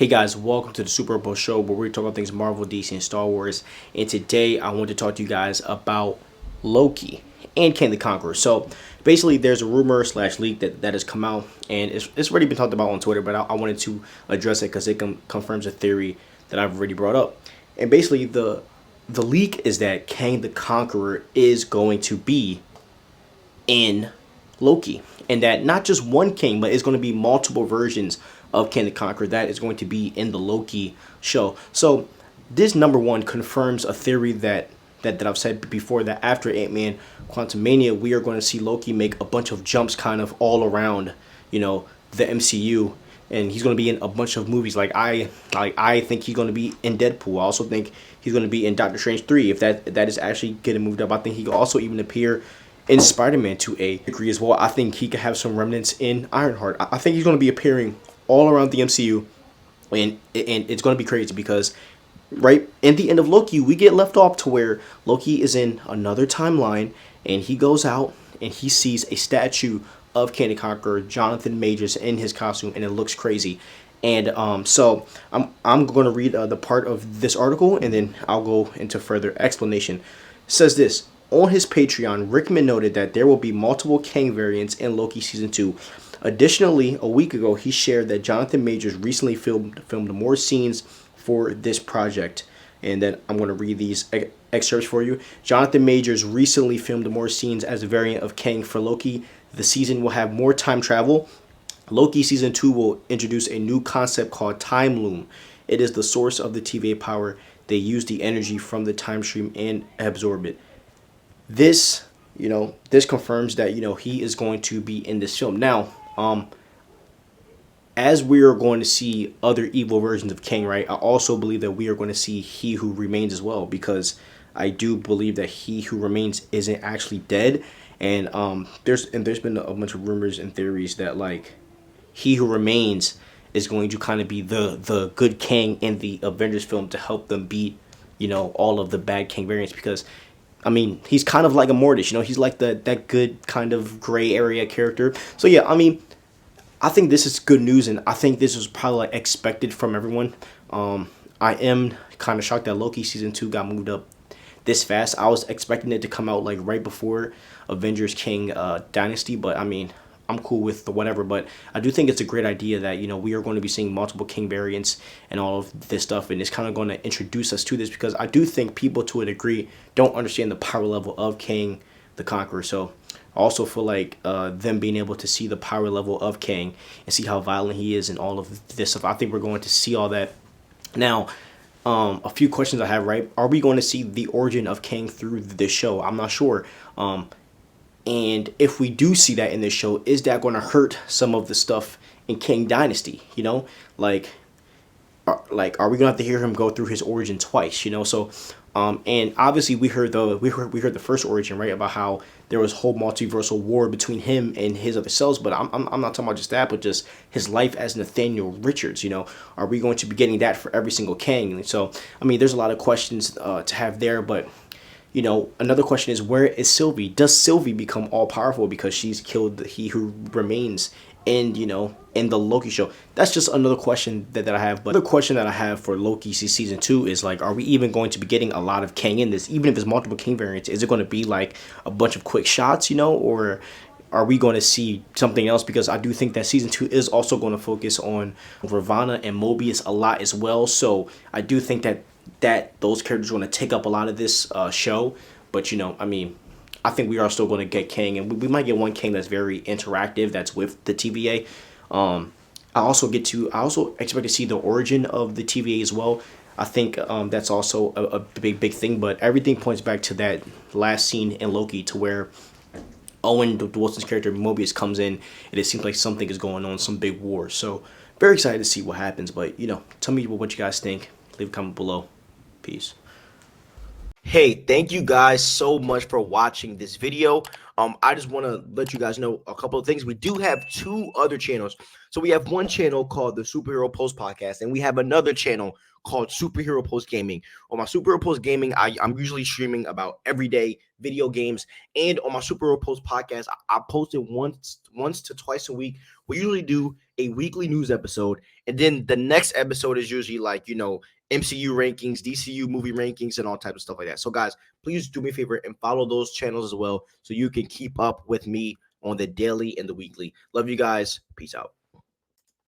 Hey guys, welcome to the Super Bowl show where we talk about things Marvel, DC, and Star Wars. And today I want to talk to you guys about Loki and Kang the Conqueror. So basically, there's a rumor slash leak that has come out, and it's already been talked about on Twitter. But I wanted to address it because it confirms a theory that I've already brought up. And basically, the leak is that Kang the Conqueror is going to be in Loki, and that not just one king, but it's going to be multiple versions of King the Conqueror that is going to be in the Loki show. So this number one confirms a theory that I've said before, that after Ant-Man Quantumania, we are going to see Loki make a bunch of jumps kind of all around, the MCU, and he's going to be in a bunch of movies. I think he's going to be in Deadpool. I also think he's going to be in Doctor Strange 3 if that is actually getting moved up. I think he could also even appear in Spider-Man to a degree as well. I think he could have some remnants in Ironheart. I think he's going to be appearing all around the MCU, and it's going to be crazy because right in the end of Loki, we get left off to where Loki is in another timeline, and he goes out and he sees a statue of Kang the Conqueror, Jonathon Majors, in his costume, and it looks crazy. And so I'm going to read the part of this article, and then I'll go into further explanation. It says this. On his Patreon, Rickman noted that there will be multiple Kang variants in Loki Season 2. Additionally, a week ago, he shared that Jonathon Majors recently filmed more scenes for this project. And then I'm going to read these excerpts for you. Jonathon Majors recently filmed more scenes as a variant of Kang for Loki. The season will have more time travel. Loki Season 2 will introduce a new concept called Time Loom. It is the source of the TVA power. They use the energy from the time stream and absorb it. This confirms that he is going to be in this film. Now, as we are going to see other evil versions of Kang, right? I also believe that we are going to see He Who Remains as well, because I do believe that He Who Remains isn't actually dead, and there's been a bunch of rumors and theories that like He Who Remains is going to kind of be the good Kang in the Avengers film to help them beat all of the bad Kang variants, because I mean, he's kind of like a Mortis, he's like that good kind of gray area character. So yeah, I mean, I think this is good news, and I think this was probably like expected from everyone. I am kind of shocked that Loki Season 2 got moved up this fast. I was expecting it to come out like right before Avengers King Dynasty, but I mean, I'm cool with the whatever. But I do think it's a great idea that we are going to be seeing multiple King variants and all of this stuff, and it's kind of going to introduce us to this, because I do think people to a degree don't understand the power level of Kang the Conqueror. So I also feel like them being able to see the power level of Kang and see how violent he is and all of this stuff, I think we're going to see all that. Now, a few questions I have, right? Are we going to see the origin of Kang through this show? I'm not sure. And if we do see that in this show, is that going to hurt some of the stuff in Kang Dynasty? Like, are we going to have to hear him go through his origin twice? So, and obviously we heard the first origin, right, about how there was whole multiversal war between him and his other selves. But I'm not talking about just that, but just his life as Nathaniel Richards. Are we going to be getting that for every single Kang? So, I mean, there's a lot of questions to have there, but. Another question is, where is Sylvie? Does Sylvie become all powerful because she's killed He Who Remains in the Loki show? That's just another question that I have. But the question that I have for Loki Season 2 is like, are we even going to be getting a lot of Kang in this? Even if it's multiple Kang variants, is it going to be like a bunch of quick shots, or are we going to see something else? Because I do think that Season 2 is also going to focus on Ravonna and Mobius a lot as well. So I do think that those characters are going to take up a lot of this show. But I mean, I think we are still going to get Kang, and we might get one Kang that's very interactive, that's with the TVA. I also expect to see the origin of the TVA as well. I think that's also a big thing. But everything points back to that last scene in Loki, to where Owen Wilson's character Mobius comes in, and it seems like something is going on, some big war. So very excited to see what happens. But tell me what you guys think. Leave a comment below. Peace. Hey, thank you guys so much for watching this video. I just want to let you guys know a couple of things. We do have two other channels. So we have one channel called the Superhero Post Podcast, and we have another channel called Superhero Post Gaming. On my Superhero Post Gaming, I'm usually streaming about everyday video games, and on my Superhero Post podcast, I post it once to twice a week. We usually do a weekly news episode, and then the next episode is usually like, MCU rankings, DCU movie rankings, and all types of stuff like that. So guys, please do me a favor and follow those channels as well so you can keep up with me on the daily and the weekly. Love you guys. Peace out.